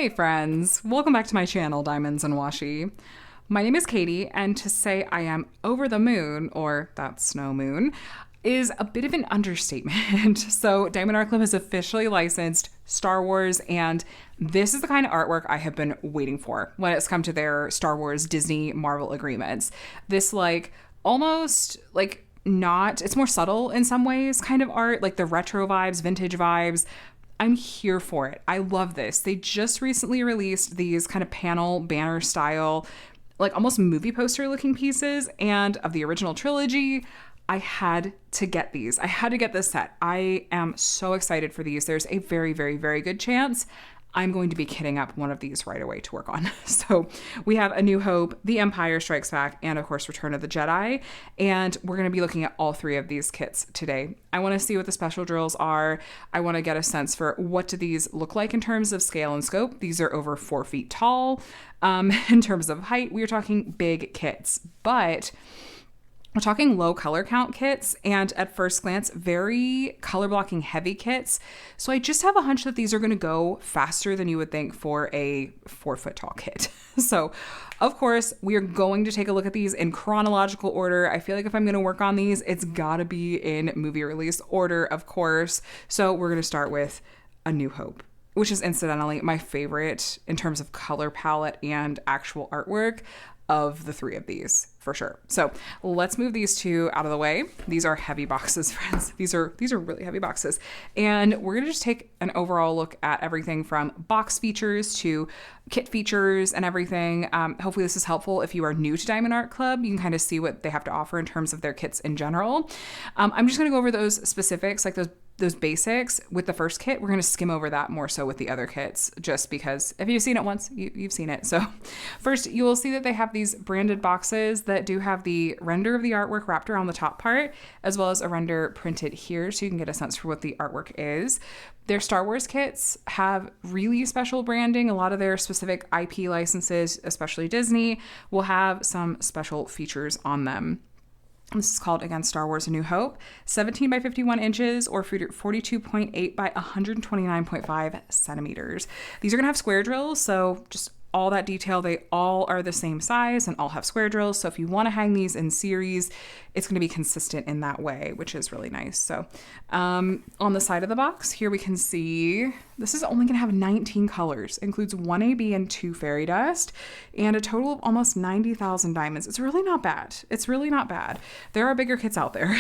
Hey friends, welcome back to my channel, Diamonds and Washi. My name is Katie, and to say I am over the moon, or that snow moon, is a bit of an understatement. So Diamond Art Club has officially licensed Star Wars, and this is the kind of artwork I have been waiting for when it's come to their Star Wars, Disney, Marvel agreements. This almost not, it's more subtle in some ways kind of art, like the retro vibes, vintage vibes. I'm here for it. I love this. They just recently released these kind of panel banner style, like almost movie poster looking pieces, and of the original trilogy. I had to get these. I had to get this set. I am so excited for these. There's a very, very, very good chance I'm going to be kitting up one of these right away to work on. So we have A New Hope, The Empire Strikes Back, and of course Return of the Jedi. And we're going to be looking at all three of these kits today. I want to see what the special drills are. I want to get a sense for what do these look like in terms of scale and scope. These are over 4 feet tall. In terms of height, we are talking big kits, but we're talking low color count kits, and at first glance, very color blocking heavy kits. So I just have a hunch that these are going to go faster than you would think for a 4 foot tall kit. So of course, we are going to take a look at these in chronological order. I feel like if I'm going to work on these, it's got to be in movie release order, of course. So we're going to start with A New Hope, which is incidentally my favorite in terms of color palette and actual artwork of the three of these, for sure. So let's move these two out of the way. These are heavy boxes, friends. These are really heavy boxes. And we're gonna just take an overall look at everything from box features to kit features and everything. Hopefully this is helpful if you are new to Diamond Art Club. You can kind of see what they have to offer in terms of their kits in general. I'm just gonna go over those specifics, like those basics with the first kit. We're going to skim over that more so with the other kits, just because if you've seen it once, you've seen it. So first, you will see that they have these branded boxes that do have the render of the artwork wrapped around the top part, as well as a render printed here, so you can get a sense for what the artwork is. Their Star Wars kits have really special branding. A lot of their specific IP licenses, especially Disney, will have some special features on them. This is called, again, Star Wars A New Hope, 17 by 51 inches or 42.8 by 129.5 centimeters. These are going to have square drills, so just all that detail, they all are the same size and all have square drills. So if you want to hang these in series, it's going to be consistent in that way, which is really nice. So on the side of the box here, we can see this is only going to have 19 colors, includes 1 AB and 2 fairy dust, and a total of almost 90,000 diamonds. It's really not bad. It's really not bad. There are bigger kits out there.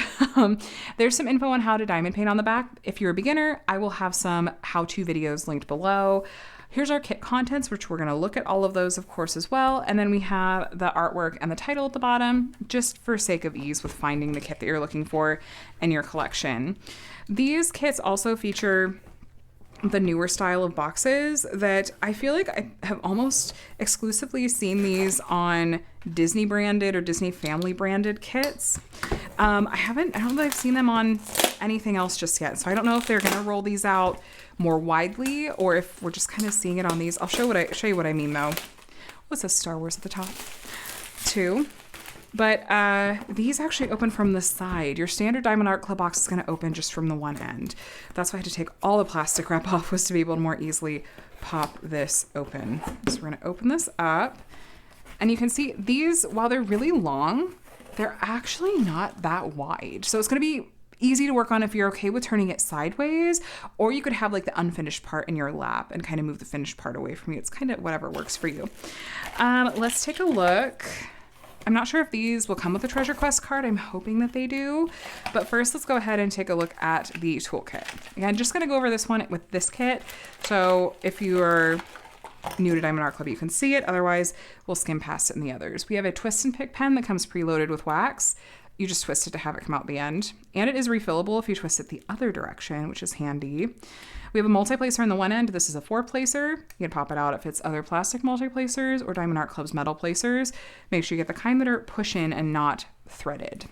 There's some info on how to diamond paint on the back. If you're a beginner, I will have some how-to videos linked below. Here's our kit contents, which we're going to look at all of those, of course, as well. And then we have the artwork and the title at the bottom, just for sake of ease with finding the kit that you're looking for in your collection. These kits also feature the newer style of boxes that I feel like I have almost exclusively seen these on Disney branded or Disney family branded kits. I don't think I've seen them on anything else just yet. So I don't know if they're going to roll these out more widely or if we're just kind of seeing it on these. I'll show you what I mean though. What's this, Star Wars at the top? 2. But these actually open from the side. Your standard Diamond Art Club box is going to open just from the one end. That's why I had to take all the plastic wrap off, was to be able to more easily pop this open. So we're going to open this up. And you can see these, while they're really long, they're actually not that wide. So it's going to be easy to work on if you're okay with turning it sideways, or you could have like the unfinished part in your lap and kind of move the finished part away from you. It's kind of whatever works for you. Let's take a look. I'm not sure if these will come with a Treasure Quest card. I'm hoping that they do. But first, let's go ahead and take a look at the toolkit. Again, I'm just going to go over this one with this kit. So if you're new to Diamond Art Club, you can see it. Otherwise, we'll skim past it in the others. We have a twist and pick pen that comes preloaded with wax. You just twist it to have it come out the end. And it is refillable if you twist it the other direction, which is handy. We have a multi-placer on the one end. This is a 4-placer. You can pop it out if it's other plastic multi-placers or Diamond Art Club's metal placers. Make sure you get the kind that are push-in and not threaded.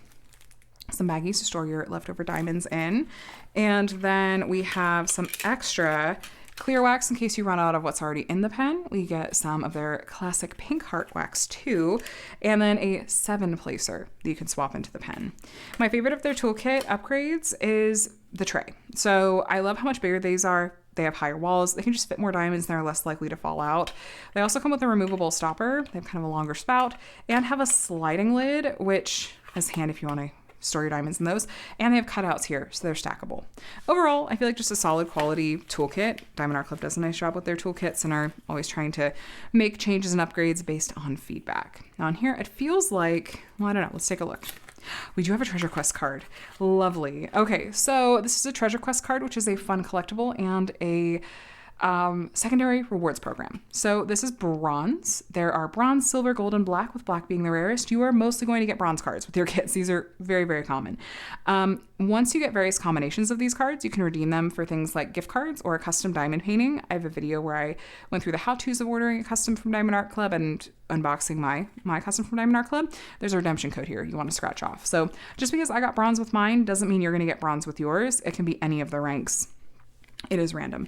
Some baggies to store your leftover diamonds in. And then we have some extra clear wax in case you run out of what's already in the pen. We get some of their classic pink heart wax too, and then a 7-placer that you can swap into the pen. My favorite of their toolkit upgrades is the tray. So I love how much bigger these are. they have higher walls. They can just fit more diamonds and they're less likely to fall out. They also come with a removable stopper. They have kind of a longer spout and have a sliding lid, which is handy if you want to store your diamonds in those. And they have cutouts here, so they're stackable. Overall, I feel like just a solid quality toolkit. Diamond Art Club does a nice job with their toolkits and are always trying to make changes and upgrades based on feedback. Now on here, it feels like, well, I don't know, let's take a look. We do have a treasure quest card. Lovely. Okay, so this is a treasure quest card, which is a fun collectible and a secondary rewards program. So this is bronze. There are bronze, silver, gold, and black, with black being the rarest. You are mostly going to get bronze cards with your kits. These are very, very common. Once you get various combinations of these cards, you can redeem them for things like gift cards or a custom diamond painting. I have a video where I went through the how-tos of ordering a custom from Diamond Art Club and unboxing my custom from Diamond Art Club. There's a redemption code here you want to scratch off. So just because I got bronze with mine doesn't mean you're going to get bronze with yours. It can be any of the ranks. It is random.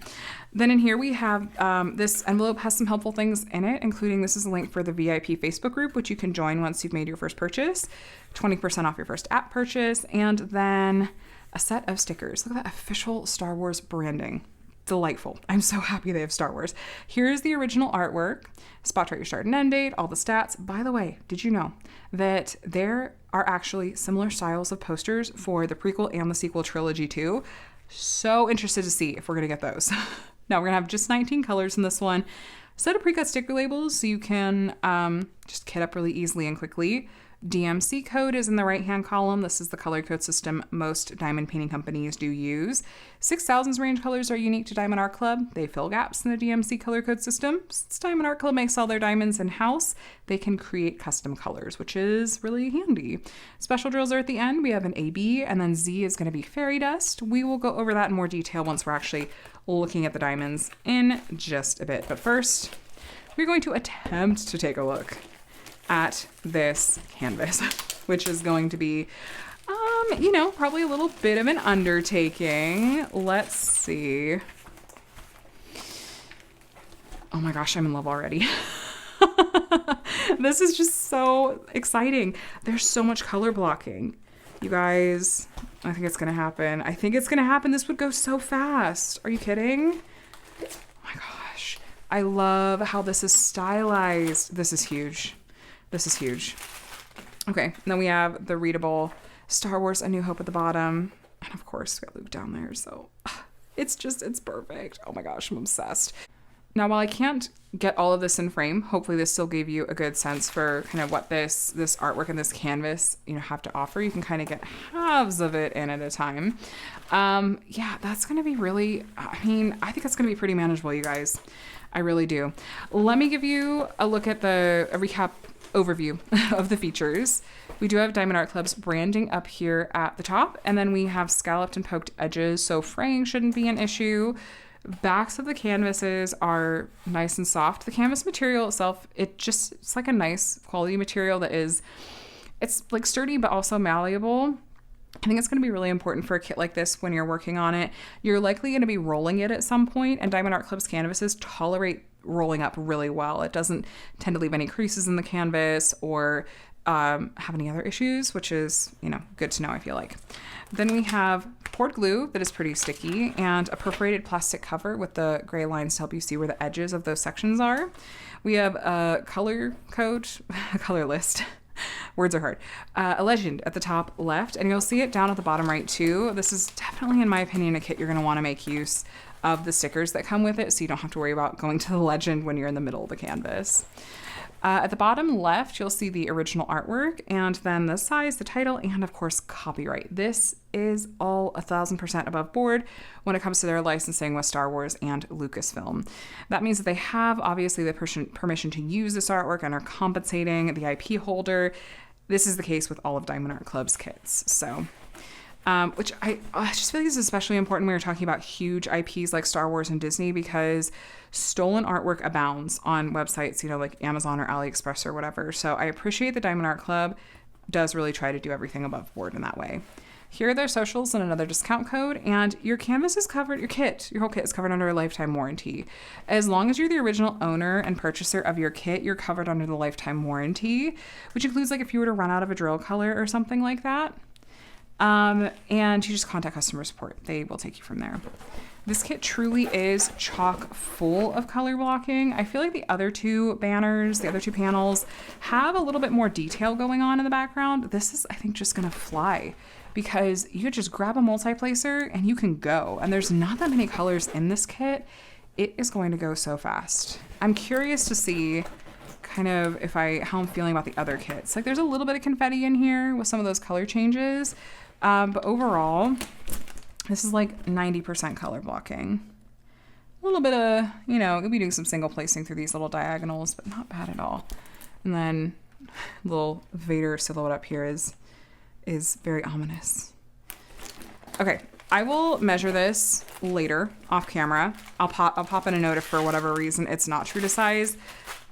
Then in here we have this envelope has some helpful things in it, including this is a link for the VIP Facebook group, which you can join once you've made your first purchase, 20% off your first app purchase, and then a set of stickers. Look at that official Star Wars branding. Delightful. I'm so happy they have Star Wars. Here's the original artwork, spot chart your start and end date, all the stats. By the way, did you know that there are actually similar styles of posters for the prequel and the sequel trilogy too? So interested to see if we're going to get those. Now we're going to have just 19 colors in this one. Set of pre-cut sticker labels so you can just kit up really easily and quickly. DMC code is in the right-hand column. This is the color code system most diamond painting companies do use. 6000s range colors are unique to Diamond Art Club. They fill gaps in the DMC color code system. Since Diamond Art Club makes all their diamonds in-house, they can create custom colors, which is really handy. Special drills are at the end. We have an AB, and then Z is going to be fairy dust. We will go over that in more detail once we're actually looking at the diamonds in just a bit. But first, we're going to attempt to take a look at this canvas, which is going to be, probably a little bit of an undertaking. Let's see. Oh my gosh, I'm in love already. This is just so exciting. There's so much color blocking. You guys, I think it's going to happen. This would go so fast. Are you kidding? Oh my gosh. I love how this is stylized. This is huge. Okay, and then we have the readable Star Wars A New Hope at the bottom. And of course, we got Luke down there. So it's perfect. Oh my gosh, I'm obsessed. Now, while I can't get all of this in frame, hopefully this still gave you a good sense for kind of what this artwork and this canvas, have to offer. You can kind of get halves of it in at a time. Yeah, that's going to be really, I think that's going to be pretty manageable, you guys. I really do. Let me give you a look at a recap overview of the features. We do have Diamond Art Club's branding up here at the top, and then we have scalloped and poked edges, so fraying shouldn't be an issue. Backs of the canvases are nice and soft. The canvas material itself, it's like a nice quality material it's like sturdy but also malleable. I think it's going to be really important for a kit like this when you're working on it. You're likely going to be rolling it at some point, and Diamond Art Club's canvases tolerate rolling up really well. It doesn't tend to leave any creases in the canvas or have any other issues, which is, good to know, I feel like. Then we have poured glue that is pretty sticky and a perforated plastic cover with the gray lines to help you see where the edges of those sections are. We have a color code, a color list. Words are hard. A legend at the top left, and you'll see it down at the bottom right too. This is definitely, in my opinion, a kit you're going to want to make use of the stickers that come with it, so you don't have to worry about going to the legend when you're in the middle of the canvas. At the bottom left, you'll see the original artwork, and then the size, the title, and of course, copyright. This is all 1000% above board when it comes to their licensing with Star Wars and Lucasfilm. That means that they have, obviously, the permission to use this artwork and are compensating the IP holder. This is the case with all of Diamond Art Club's kits, so... which I just feel like is especially important when we're talking about huge IPs like Star Wars and Disney, because stolen artwork abounds on websites, like Amazon or AliExpress or whatever. So I appreciate the Diamond Art Club does really try to do everything above board in that way. Here are their socials and another discount code, and your canvas is covered, your whole kit is covered under a lifetime warranty. As long as you're the original owner and purchaser of your kit, you're covered under the lifetime warranty, which includes like if you were to run out of a drill color or something like that. And you just contact customer support. They will take you from there. This kit truly is chock full of color blocking. I feel like the other two banners, the other two panels, have a little bit more detail going on in the background. This is, I think, just gonna fly because you could just grab a how and you can go. And there's not that many colors in this kit. It is going to go so fast. I'm curious to see kind of how I'm feeling about the other kits. Like there's a little bit of confetti in here with some of those color changes. But overall, this is like 90% color blocking. A little bit of, you'll be doing some single placing through these little diagonals, but not bad at all. And then little Vader silhouette up here is very ominous. Okay, I will measure this later off camera. I'll pop in a note if for whatever reason it's not true to size.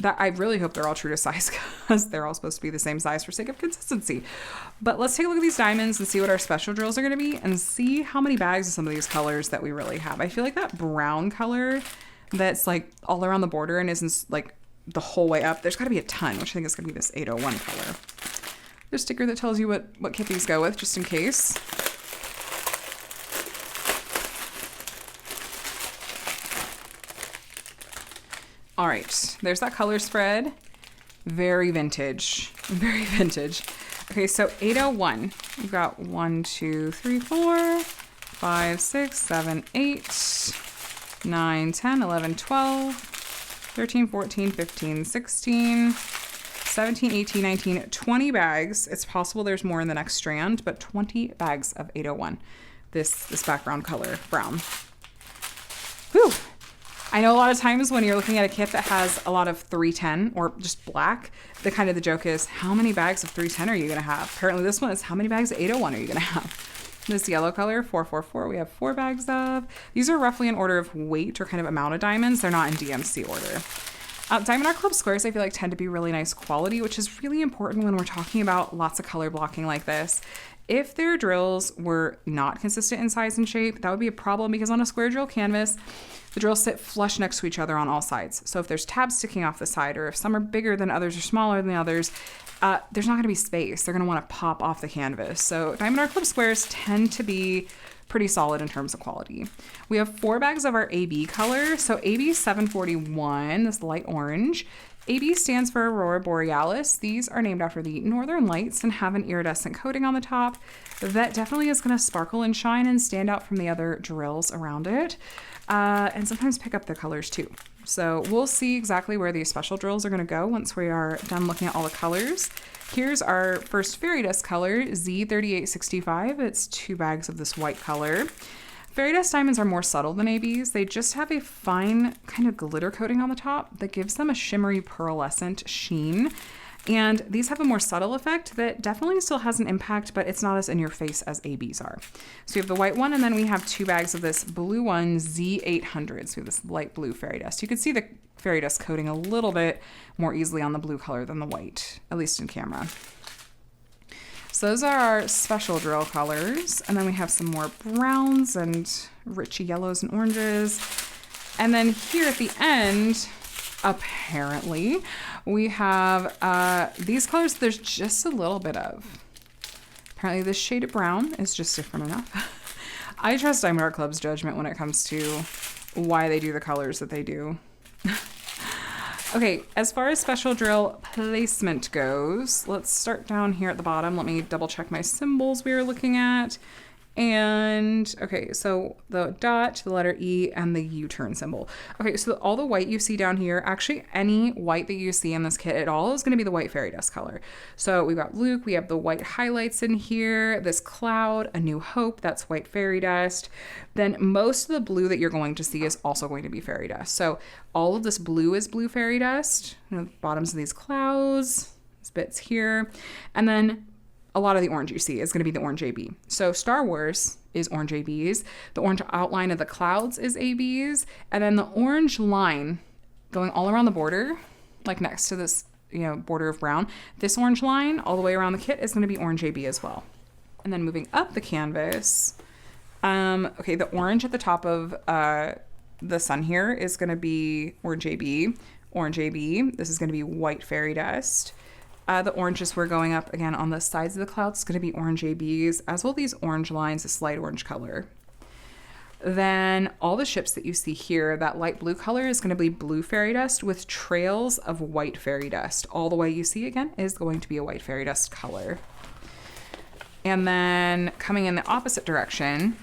That I really hope they're all true to size because they're all supposed to be the same size for sake of consistency. But let's take a look at these diamonds and see what our special drills are going to be and see how many bags of some of these colors that we really have. I feel like that brown color that's like all around the border and isn't like the whole way up, there's got to be a ton, which I think is going to be this 801 color. There's a sticker that tells you what kit these go with, just in case. All right, there's that color spread. Very vintage, very vintage. Okay, so 801, we've got 1, 2, 3, 4, 5, 6, 7, 8, 9, 10, 11, 12, 13, 14, 15, 16, 17, 18, 19, 20 bags. It's possible there's more in the next strand, but 20 bags of 801. This background color, brown. Whew. I know a lot of times when you're looking at a kit that has a lot of 310 or just black, the joke is, how many bags of 310 are you going to have? Apparently this one is, how many bags of 801 are you going to have? This yellow color, 444, we have 4 bags of. These are roughly in order of weight or kind of amount of diamonds. They're not in DMC order. Diamond Art Club squares, I feel like, tend to be really nice quality, which is really important when we're talking about lots of color blocking like this. If their drills were not consistent in size and shape, that would be a problem because on a square drill canvas, the drills sit flush next to each other on all sides. So if there's tabs sticking off the side, or if some are bigger than others or smaller than the others, there's not going to be space. They're going to want to pop off the canvas. So Diamond Art Club squares tend to be pretty solid in terms of quality. We have 4 bags of our AB color. So AB 741, this light orange. AB stands for Aurora Borealis. These are named after the northern lights and have an iridescent coating on the top that definitely is going to sparkle and shine and stand out from the other drills around it. And sometimes pick up the colors too. So we'll see exactly where these special drills are going to go once we are done looking at all the colors. Here's our first fairy dust color, Z3865. It's 2 bags of this white color. Fairy dust diamonds are more subtle than ABs. They just have a fine kind of glitter coating on the top that gives them a shimmery pearlescent sheen. And these have a more subtle effect that definitely still has an impact, but it's not as in your face as ABs are. So we have the white one, and then we have 2 bags of this blue one, Z800. So we have this light blue fairy dust. You can see the fairy dust coating a little bit more easily on the blue color than the white, at least in camera. So those are our special drill colors. And then we have some more browns and rich yellows and oranges. And then here at the end, apparently, we have these colors there's just a little bit of. Apparently this shade of brown is just different enough. I trust Diamond Art Club's judgment when it comes to why they do the colors that they do. Okay, as far as special drill placement goes, let's start down here at the bottom. Let me double check my symbols we were looking at. And okay, so the dot, the letter E, and the U-turn symbol. Okay, so all the white you see down here, actually any white that you see in this kit at all is going to be the white fairy dust color. So we've got Luke, we have the white highlights in here, this cloud, A New Hope, that's white fairy dust. Then most of the blue that you're going to see is also going to be fairy dust. So all of this blue is blue fairy dust, the bottoms of these clouds, these bits here, and then a lot of the orange you see is going to be the orange AB. So Star Wars is orange ABs. The orange outline of the clouds is ABs. And then the orange line going all around the border, like next to this, border of brown, this orange line all the way around the kit is going to be orange AB as well. And then moving up the canvas, okay, the orange at the top of the sun here is going to be orange AB. Orange AB. This is going to be white fairy dust. The oranges were going up again on the sides of the clouds. It's going to be orange ABs, as well these orange lines, this light orange color. Then all the ships that you see here, that light blue color is going to be blue fairy dust with trails of white fairy dust. All the way you see again is going to be a white fairy dust color. And then coming in the opposite direction,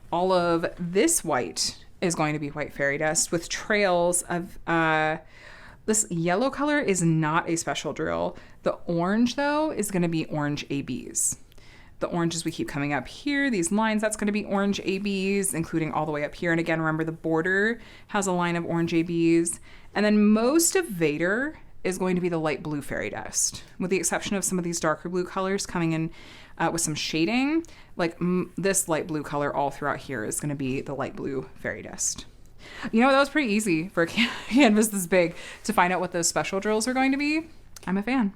all of this white is going to be white fairy dust with trails of this yellow color is not a special drill. The orange though is going to be orange ABs. The oranges we keep coming up here, these lines, that's going to be orange ABs, including all the way up here. And again, remember the border has a line of orange ABs. And then most of Vader is going to be the light blue fairy dust, with the exception of some of these darker blue colors coming in with some shading. Like this light blue color all throughout here is going to be the light blue fairy dust. You know, that was pretty easy for a canvas this big to find out what those special drills are going to be. I'm a fan.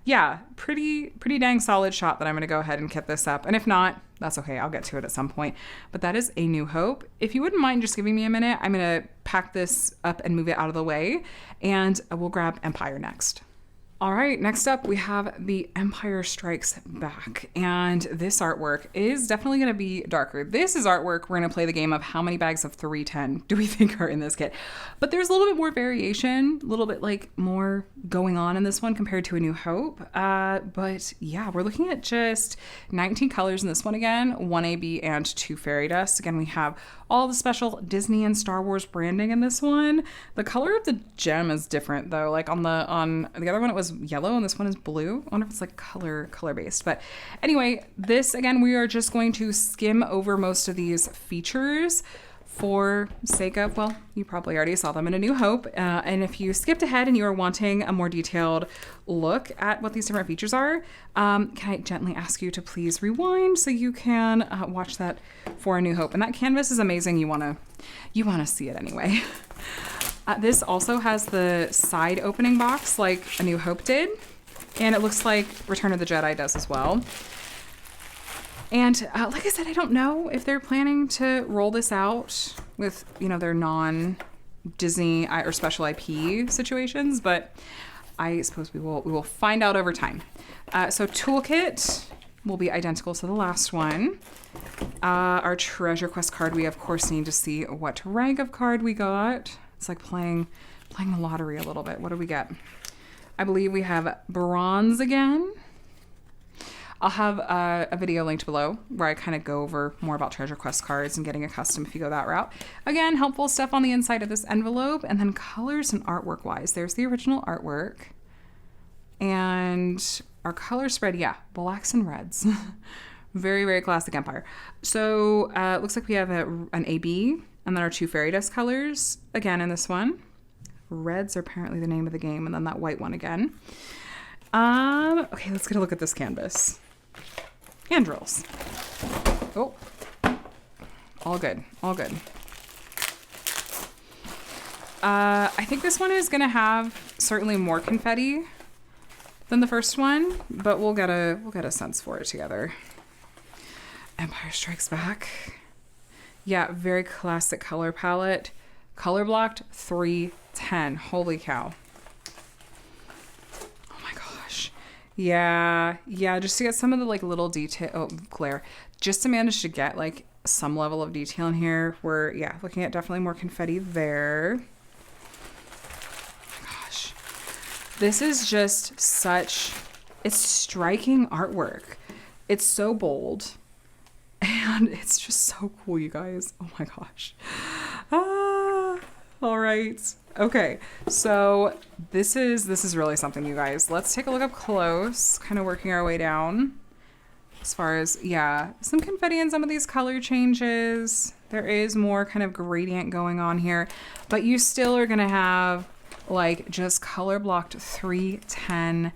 Yeah, pretty dang solid shot that I'm going to go ahead and kit this up. And if not, that's okay. I'll get to it at some point. But that is A New Hope. If you wouldn't mind just giving me a minute, I'm going to pack this up and move it out of the way. And we'll grab Empire next. All right, next up we have the Empire Strikes Back, and this artwork is definitely going to be darker. This is artwork we're going to play the game of how many bags of 310 do we think are in this kit. But there's a little bit more variation, a little bit like more going on in this one compared to A New Hope. But yeah, we're looking at just 19 colors in this one again, 1 AB and 2 fairy dust. Again, we have all the special Disney and Star Wars branding in this one. The color of the gem is different though. Like on the other one it was yellow and this one is blue. I wonder if it's like color based. But anyway, this again, we are just going to skim over most of these features for sake of, well, you probably already saw them in A New Hope. And if you skipped ahead and you are wanting a more detailed look at what these different features are, can I gently ask you to please rewind so you can watch that for A New Hope. And that canvas is amazing. You wanna see it anyway. This also has the side opening box like A New Hope did. And it looks like Return of the Jedi does as well. And like I said, I don't know if they're planning to roll this out with, you know, their non-Disney or special IP situations, but I suppose we will find out over time. So toolkit will be identical to the last one. Our Treasure Quest card, we of course need to see what rank of card we got. It's like playing the lottery a little bit. What do we get? I believe we have bronze again. I'll have a video linked below where I kind of go over more about Treasure Quest cards and getting a custom if you go that route. Again, helpful stuff on the inside of this envelope, and then colors and artwork wise. There's the original artwork. And our color spread, yeah, blacks and reds. Very, very classic Empire. So it looks like we have an AB and then our 2 fairy dust colors again in this one. Reds are apparently the name of the game, and then that white one again. Okay, let's get a look at this canvas. Hand drills. Oh, all good, all good. I think this one is gonna have certainly more confetti than the first one, but we'll get a sense for it together. Empire Strikes Back. Yeah, very classic color palette. Color blocked 310. Holy cow. Yeah, just to get some of the like little detail, glare, just to manage to get like some level of detail in here. We're, yeah, looking at definitely more confetti there. Gosh, this is just it's striking artwork. It's so bold and it's just so cool, you guys. Oh my gosh. All right. Okay, so this is really something, you guys. Let's take a look up close, kind of working our way down. As far as, yeah, some confetti in some of these color changes. There is more kind of gradient going on here, but you still are gonna have like just color blocked 310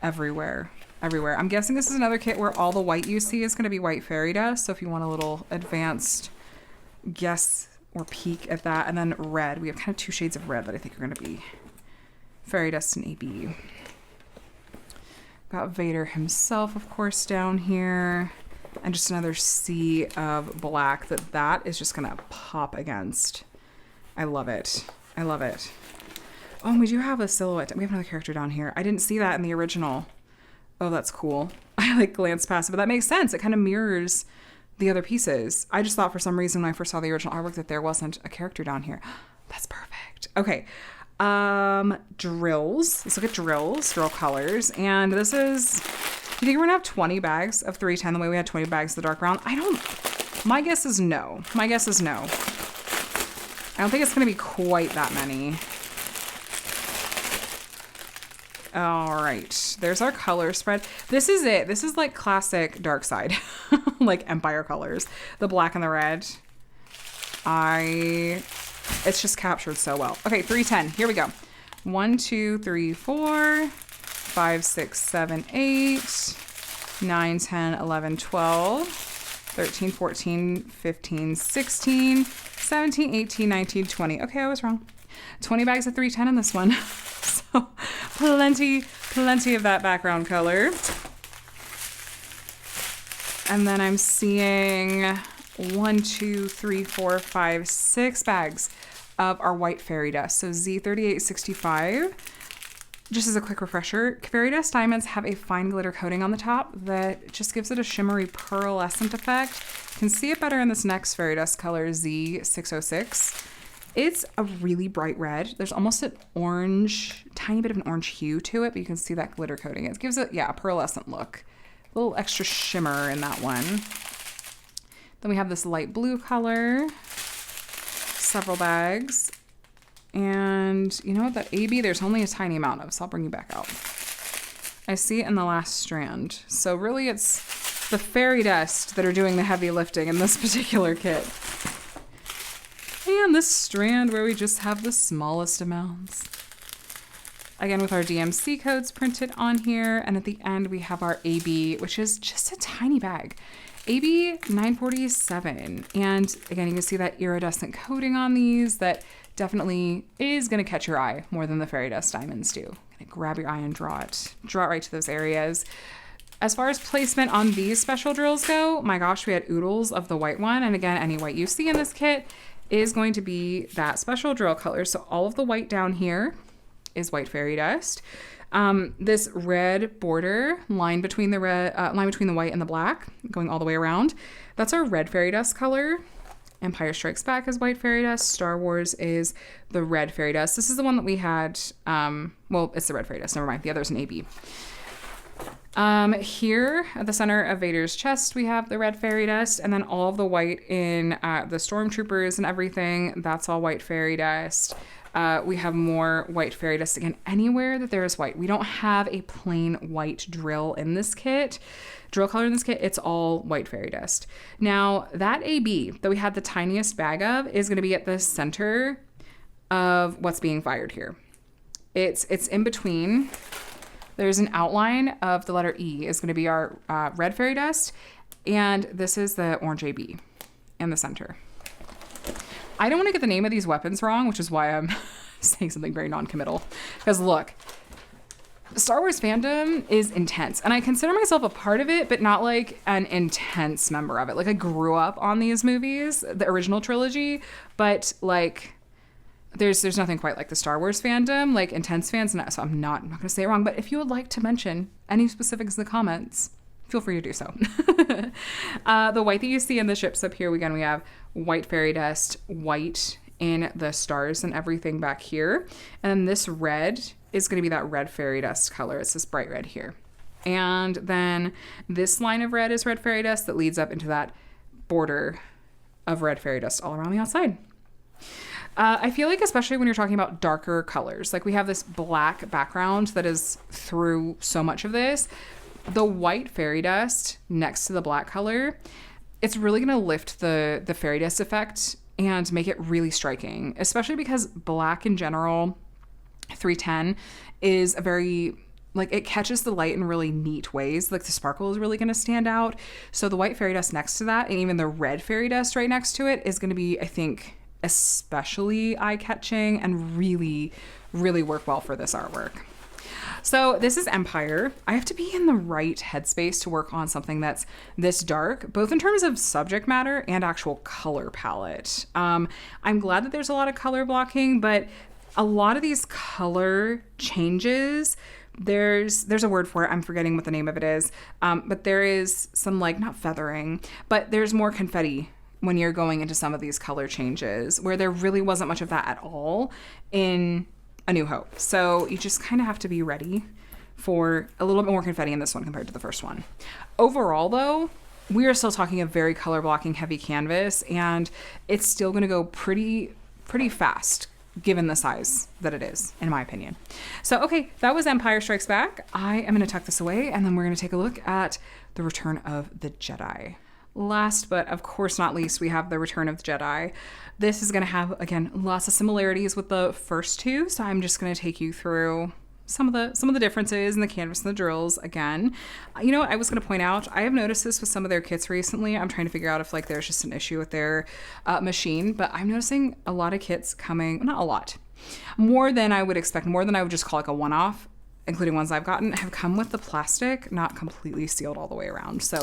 everywhere. I'm guessing this is another kit where all the white you see is gonna be white fairy dust. So if you want a little advanced guess or peek at that. And then red, we have kind of 2 shades of red that I think are going to be fairy dust and AB. Got Vader himself, of course, down here, and just another sea of black that is just going to pop against. I love it. Oh, we do have a silhouette. We have another character down here. I didn't see that in the original. Oh, that's cool. I like glanced past it, but that makes sense. It kind of mirrors the other pieces. I just thought for some reason when I first saw the original artwork that there wasn't a character down here. That's perfect. Okay. Drills. Let's look at drills, drill colors. And this is, you think we're gonna have 20 bags of 310 the way we had 20 bags of the dark brown? My guess is no. My guess is no. I don't think it's gonna be quite that many. All right, there's our color spread. This is it. This is like classic dark side, like Empire colors. The black and the red. It's just captured so well. Okay, 310, here we go. 1, 2, 3, 4, 5, 6, 7, 8, 9, 10, 11, 12, 13, 14, 15, 16, 17, 18, 19, 20. Okay, I was wrong. 20 bags of 310 in this one. So plenty of that background color. And then I'm seeing 1, 2, 3, 4, 5, 6 bags of our white fairy dust. So Z3865. Just as a quick refresher, fairy dust diamonds have a fine glitter coating on the top that just gives it a shimmery pearlescent effect. You can see it better in this next fairy dust color, Z606. It's a really bright red. There's almost an orange, tiny bit of an orange hue to it, but you can see that glitter coating. It gives it, yeah, a pearlescent look. A little extra shimmer in that one. Then we have this light blue color, several bags. And you know what, that AB, there's only a tiny amount of, so I'll bring you back out. I see it in the last strand. So really it's the fairy dust that are doing the heavy lifting in this particular kit. And this strand where we just have the smallest amounts. Again, with our DMC codes printed on here. And at the end, we have our AB, which is just a tiny bag. AB 947. And again, you can see that iridescent coating on these that definitely is going to catch your eye more than the fairy dust diamonds do. Gonna grab your eye and draw it right to those areas. As far as placement on these special drills go, my gosh, we had oodles of the white one. And again, any white you see in this kit is going to be that special drill color. So all of the white down here is white fairy dust. This red border line between the white and the black, going all the way around, that's our red fairy dust color. Empire Strikes Back is white fairy dust. Star Wars is the red fairy dust. This is the one that we had. Well, it's the red fairy dust. Never mind. The other's an AB. Here at the center of Vader's chest, we have the red fairy dust, and then all of the white in the stormtroopers and everything, that's all white fairy dust. We have more white fairy dust again anywhere that there is white. We don't have a plain white drill in this kit. Drill color in this kit, it's all white fairy dust. Now, that AB that we had the tiniest bag of is going to be at the center of what's being fired here. It's in between. There's an outline of the letter E is going to be our red fairy dust, and this is the orange AB in the center. I don't want to get the name of these weapons wrong, which is why I'm saying something very non-committal. Because look, Star Wars fandom is intense, and I consider myself a part of it, but not like an intense member of it. Like I grew up on these movies, the original trilogy, but like there's nothing quite like the Star Wars fandom, like intense fans. So I'm not going to say it wrong, but if you would like to mention any specifics in the comments, feel free to do so. The white that you see in the ships up here, again, we have white fairy dust, white in the stars and everything back here. And then this red is going to be that red fairy dust color. It's this bright red here. And then this line of red is red fairy dust that leads up into that border of red fairy dust all around the outside. I feel like especially when you're talking about darker colors, like we have this black background that is through so much of this, the white fairy dust next to the black color, it's really going to lift the fairy dust effect and make it really striking, especially because black in general, 310, is a very, like it catches the light in really neat ways. Like the sparkle is really going to stand out. So the white fairy dust next to that and even the red fairy dust right next to it is going to be, I think, especially eye-catching and really, really work well for this artwork. So this is Empire. I have to be in the right headspace to work on something that's this dark, both in terms of subject matter and actual color palette. I'm glad that there's a lot of color blocking, but a lot of these color changes, there's a word for it. I'm forgetting what the name of it is. But there is some, like, not feathering, but there's more confetti when you're going into some of these color changes, where there really wasn't much of that at all in A New Hope. So you just kind of have to be ready for a little bit more confetti in this one compared to the first one. Overall, though, we are still talking a very color blocking heavy canvas, and it's still going to go pretty fast given the size that it is, in my opinion. So, okay, that was Empire Strikes Back. I am going to tuck this away, and then we're going to take a look at The Return of the Jedi. Last, but of course not least, we have The Return of the Jedi. This is going to have, again, lots of similarities with the first two, so I'm just going to take you through some of the differences in the canvas and the drills again. You know what I was going to point out? I have noticed this with some of their kits recently. I'm trying to figure out if, like, there's just an issue with their machine, but I'm noticing a lot of kits coming, not a lot, more than I would expect, more than I would just call like a one-off, including ones I've gotten, have come with the plastic not completely sealed all the way around. So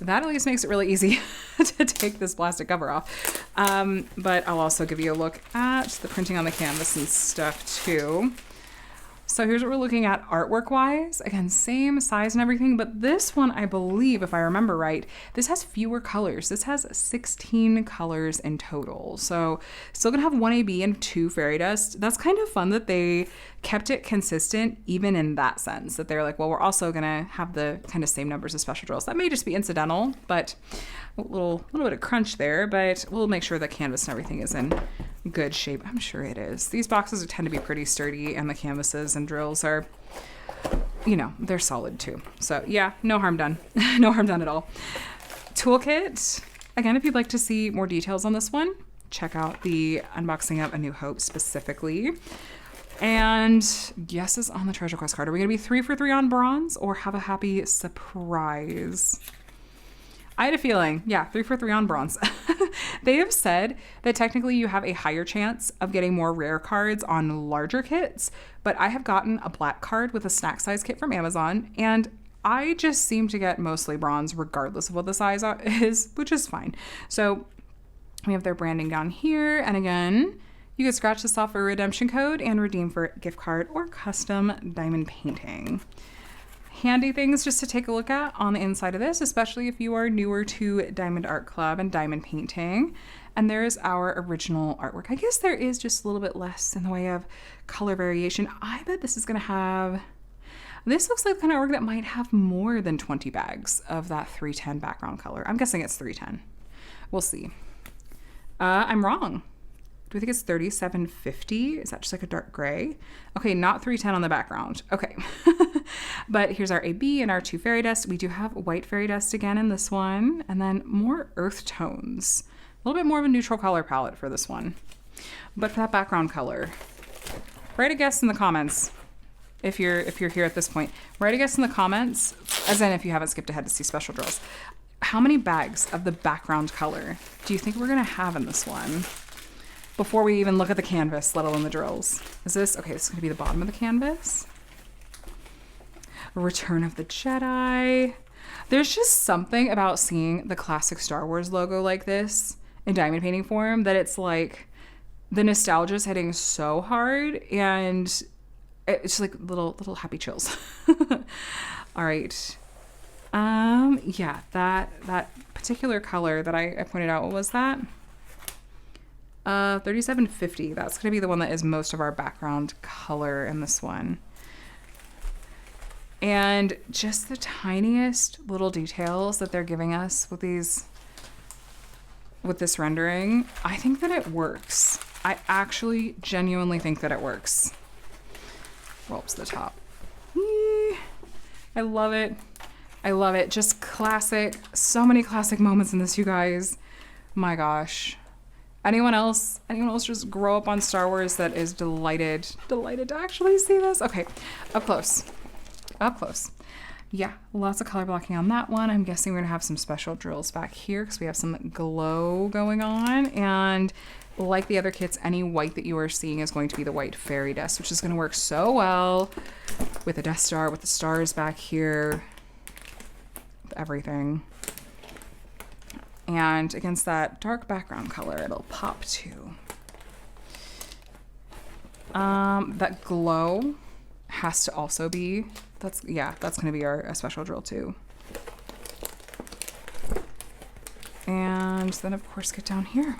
that at least makes it really easy to take this plastic cover off. But I'll also give you a look at the printing on the canvas and stuff too. So here's what we're looking at artwork wise. Again, same size and everything, but this one, I believe, if I remember right, this has fewer colors. This has 16 colors in total. So still gonna have one AB and 2 fairy dust. That's kind of fun that they kept it consistent even in that sense, that they're like, well, we're also gonna have the kind of same numbers of special drills. That may just be incidental, but a little bit of crunch there, but we'll make sure the canvas and everything is in good shape. I'm sure it is. These boxes tend to be pretty sturdy, and the canvases and drills are, you know, they're solid too. So yeah, no harm done. No harm done at all. Toolkit. Again, if you'd like to see more details on this one, check out the unboxing of A New Hope specifically. And guesses on the Treasure Quest card. Are we going to be 3 for 3 on bronze or have a happy surprise? I had a feeling, yeah, 3 for 3 on bronze. They have said that technically you have a higher chance of getting more rare cards on larger kits, but I have gotten a black card with a snack size kit from Amazon, and I just seem to get mostly bronze regardless of what the size is, which is fine. So we have their branding down here, and again, you can scratch this off for a redemption code and redeem for a gift card or custom diamond painting. Handy things just to take a look at on the inside of this, especially if you are newer to Diamond Art Club and diamond painting. And there's our original artwork. I guess there is just a little bit less in the way of color variation. I bet this is going to have, this looks like the kind of artwork that might have more than 20 bags of that 310 background color. I'm guessing it's 310. We'll see. I'm wrong. Do we think it's 3750? Is that just like a dark gray? Okay, not 310 on the background. Okay. But here's our AB and our 2 fairy dust. We do have white fairy dust again in this one, and then more earth tones. A little bit more of a neutral color palette for this one. But for that background color, write a guess in the comments. If you're here at this point, write a guess in the comments, as in if you haven't skipped ahead to see special drills. How many bags of the background color do you think we're gonna have in this one before we even look at the canvas, let alone the drills? Is this, okay, this is gonna be the bottom of the canvas. Return of the Jedi. There's just something about seeing the classic Star Wars logo like this in diamond painting form that it's like the nostalgia is hitting so hard, and it's just like little happy chills. All right. Yeah, that particular color that I pointed out, what was that? 3750. That's going to be the one that is most of our background color in this one. And just the tiniest little details that they're giving us with this rendering, I think that it works. I actually genuinely think that it works. Roll up to the top. I love it. I love it. Just classic. So many classic moments in this, you guys. My gosh. Anyone else just grow up on Star Wars that is delighted to actually see this? Okay, up close. Yeah, lots of color blocking on that one. I'm guessing we're gonna have some special drills back here because we have some glow going on. And like the other kits, any white that you are seeing is going to be the white fairy dust, which is gonna work so well with the Death Star, with the stars back here, with everything. And against that dark background color, it'll pop too. That glow has to also be, that's going to be our special drill too. And then of course get down here.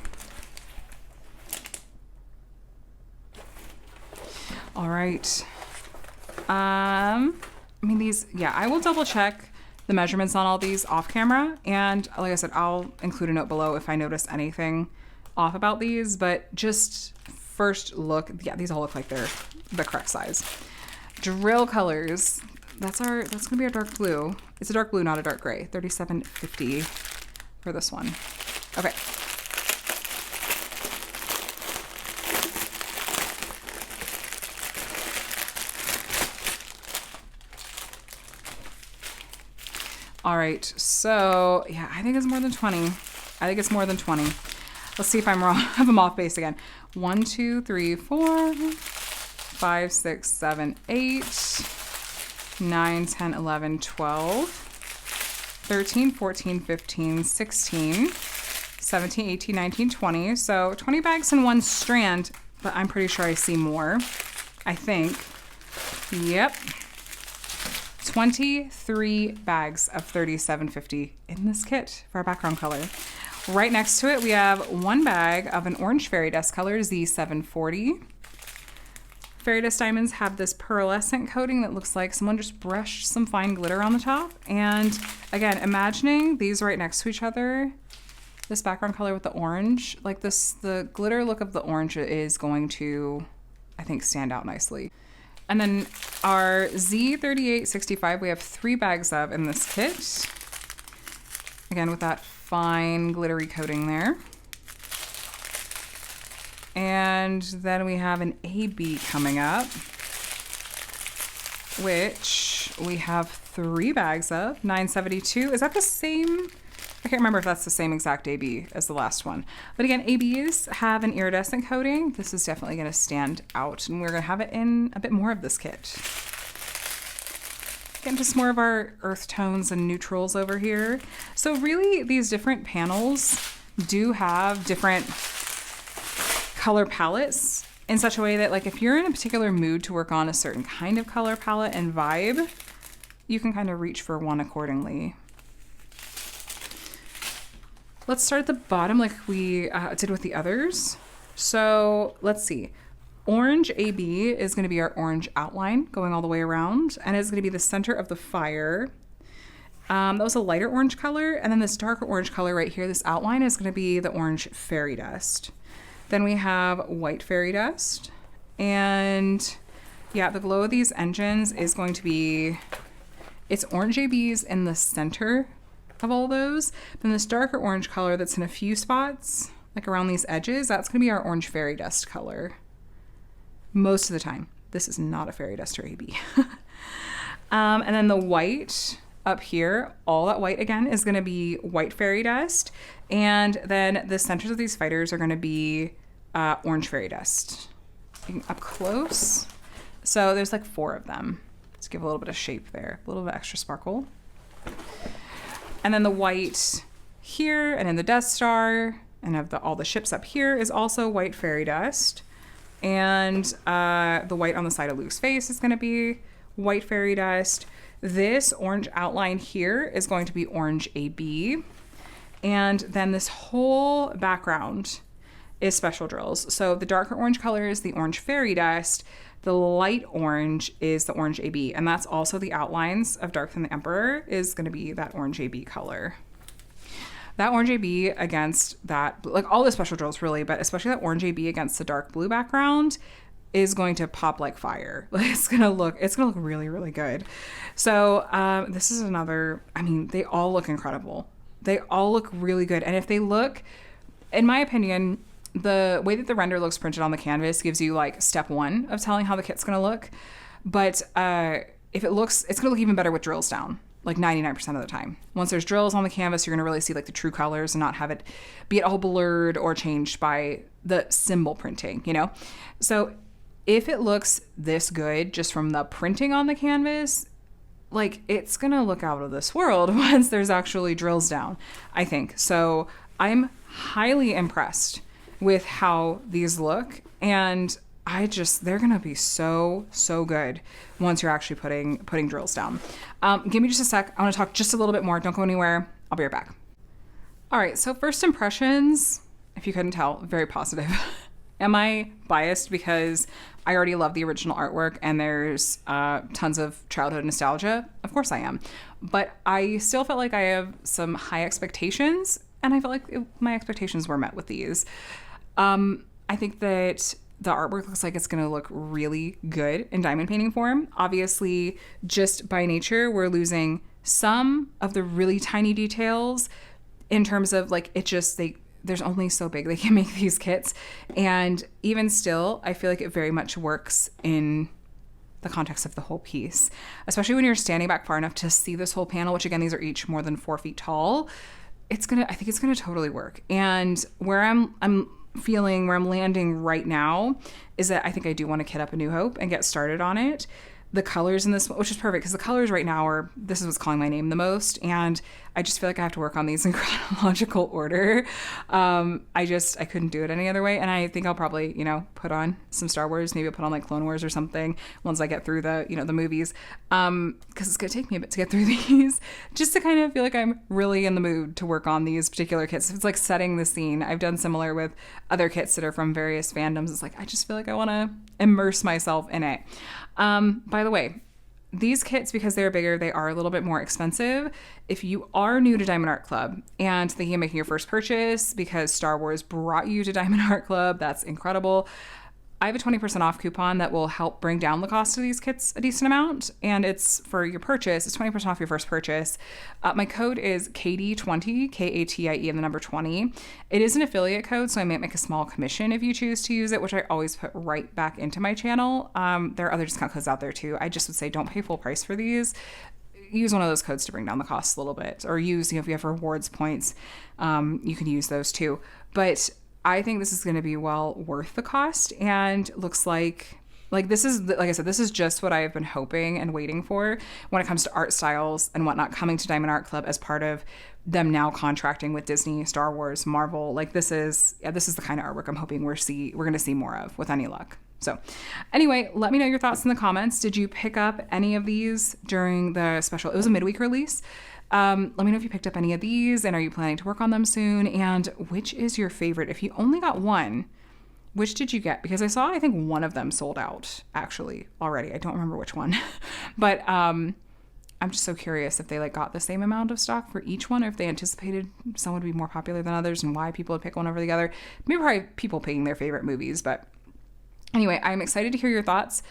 All right. I mean, these, yeah, I will double check the measurements on all these off camera. And like I said, I'll include a note below if I notice anything off about these, but just first look, yeah, these all look like they're the correct size. Drill colors, that's gonna be our dark blue. It's a dark blue, not a dark gray. 3750 for this one. Okay. All right, so yeah, I think it's more than 20. I think it's more than 20. Let's see if I'm wrong. I'm off base again. 1, 2, 3, 4, 5, 6, 7, 8, 9, 10, 11, 12, 13, 14, 15, 16, 17, 18, 19, 20. So 20 bags in one strand, but I'm pretty sure I see more. I think. Yep. 23 bags of 3750 in this kit for our background color. Right next to it, we have one bag of an orange fairy dust color, Z740. Fairy dust diamonds have this pearlescent coating that looks like someone just brushed some fine glitter on the top. And again, imagining these right next to each other, this background color with the orange, like this, the glitter look of the orange is going to, I think, stand out nicely. And then our Z3865, we have 3 bags of in this kit. Again, with that fine glittery coating there. And then we have an AB coming up, which we have 3 bags of, 972. Is that the same? I can't remember if that's the same exact AB as the last one. But again, ABs have an iridescent coating. This is definitely going to stand out, and we're going to have it in a bit more of this kit. Getting just more of our earth tones and neutrals over here. So really, these different panels do have different color palettes in such a way that, like, if you're in a particular mood to work on a certain kind of color palette and vibe, you can kind of reach for one accordingly. Let's start at the bottom like we did with the others. So let's see. Orange AB is going to be our orange outline going all the way around, and it's going to be the center of the fire. That was a lighter orange color, and then this darker orange color right here, this outline is going to be the orange fairy dust. Then we have white fairy dust, and yeah, the glow of these engines is going to be, it's orange ABs in the center of all those. Then this darker orange color that's in a few spots, like around these edges, that's going to be our orange fairy dust color. Most of the time. This is not a fairy dust or AB. And then the white up here, all that white again is going to be white fairy dust. And then the centers of these fighters are going to be orange fairy dust. Up close. So there's like 4 of them. Let's give a little bit of shape there, a little bit of extra sparkle. And then the white here and in the Death Star and of all the ships up here is also white fairy dust. And the white on the side of Luke's face is going to be white fairy dust. This orange outline here is going to be orange AB. And then this whole background is special drills. So the darker orange color is the orange fairy dust. The light orange is the orange AB. And that's also the outlines of Dark Than the Emperor is going to be that orange AB color. That orange AB against that, like all the special drills really, but especially that orange AB against the dark blue background is going to pop like fire. It's gonna look really, really good. So this is another, I mean, they all look incredible. They all look really good. And if they look, in my opinion, the way that the render looks printed on the canvas gives you like step 1 of telling how the kit's gonna look. But if it looks, it's gonna look even better with drills down, like 99% of the time. Once there's drills on the canvas, you're gonna really see like the true colors and not have it be all blurred or changed by the symbol printing, you know? So if it looks this good just from the printing on the canvas, like it's gonna look out of this world once there's actually drills down, I think. So I'm highly impressed with how these look. And they're gonna be so good once you're actually putting drills down. Give me just a sec. I want to talk just a little bit more. Don't go anywhere. I'll be right back. All right, so first impressions, if you couldn't tell, very positive. Am I biased because I already love the original artwork and there's tons of childhood nostalgia? Of course I am. But I still felt like I have some high expectations, and I felt like my expectations were met with these. I think that the artwork looks like it's going to look really good in diamond painting form. Obviously, just by nature, we're losing some of the really tiny details in terms of like there's only so big they can make these kits. And even still, I feel like it very much works in the context of the whole piece, especially when you're standing back far enough to see this whole panel, which again, these are each more than 4 feet tall. I think it's gonna totally work. And where I'm landing right now is that I think I do want to kit up A New Hope and get started on it. The colors in this, which is perfect because the colors right now this is what's calling my name the most. And I just feel like I have to work on these in chronological order. I couldn't do it any other way. And I think I'll probably, put on some Star Wars, maybe I'll put on like Clone Wars or something once I get through the movies. Cause it's going to take me a bit to get through these just to kind of feel like I'm really in the mood to work on these particular kits. It's like setting the scene. I've done similar with other kits that are from various fandoms. It's like, I just feel like I want to immerse myself in it. By the way, these kits, because they're bigger, they are a little bit more expensive. If you are new to Diamond Art Club and thinking of making your first purchase because Star Wars brought you to Diamond Art Club, that's incredible. I have a 20% off coupon that will help bring down the cost of these kits a decent amount. And it's for your purchase. It's 20% off your first purchase. My code is KATIE20, KATIE and the number 20. It is an affiliate code, so I might make a small commission if you choose to use it, which I always put right back into my channel. There are other discount codes out there too. I just would say don't pay full price for these. Use one of those codes to bring down the cost a little bit, or use, if you have rewards points, you can use those too. But I think this is going to be well worth the cost, and looks like this is, like I said, this is just what I have been hoping and waiting for when it comes to art styles and whatnot coming to Diamond Art Club as part of them now contracting with Disney, Star Wars, Marvel. Like this is the kind of artwork I'm hoping we're going to see more of with any luck. So anyway, let me know your thoughts in the comments. Did you pick up any of these during the special? It was a midweek release. Let me know if you picked up any of these, and are you planning to work on them soon? And which is your favorite? If you only got one, which did you get? Because I saw, I think one of them sold out actually already. I don't remember which one, but I'm just so curious if they got the same amount of stock for each one, or if they anticipated some would be more popular than others and why people would pick one over the other. Maybe probably people picking their favorite movies, but anyway, I'm excited to hear your thoughts.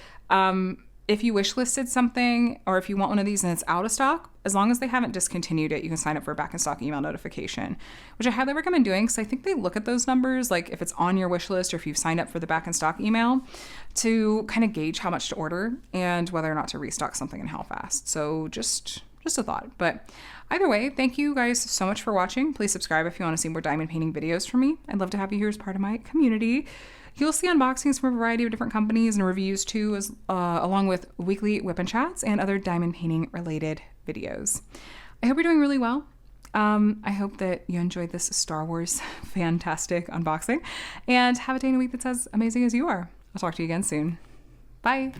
If you wish listed something, or if you want one of these and it's out of stock, as long as they haven't discontinued it, you can sign up for a back in stock email notification, which I highly recommend doing because I think they look at those numbers, like if it's on your wish list or if you've signed up for the back in stock email, to kind of gauge how much to order and whether or not to restock something and how fast. So just a thought. But either way, thank you guys so much for watching. Please subscribe if you want to see more diamond painting videos from me. I'd love to have you here as part of my community. You'll see unboxings from a variety of different companies and reviews too, along with weekly whip and chats and other diamond painting related videos. I hope you're doing really well. I hope that you enjoyed this Star Wars fantastic unboxing, and have a day and a week that's as amazing as you are. I'll talk to you again soon. Bye.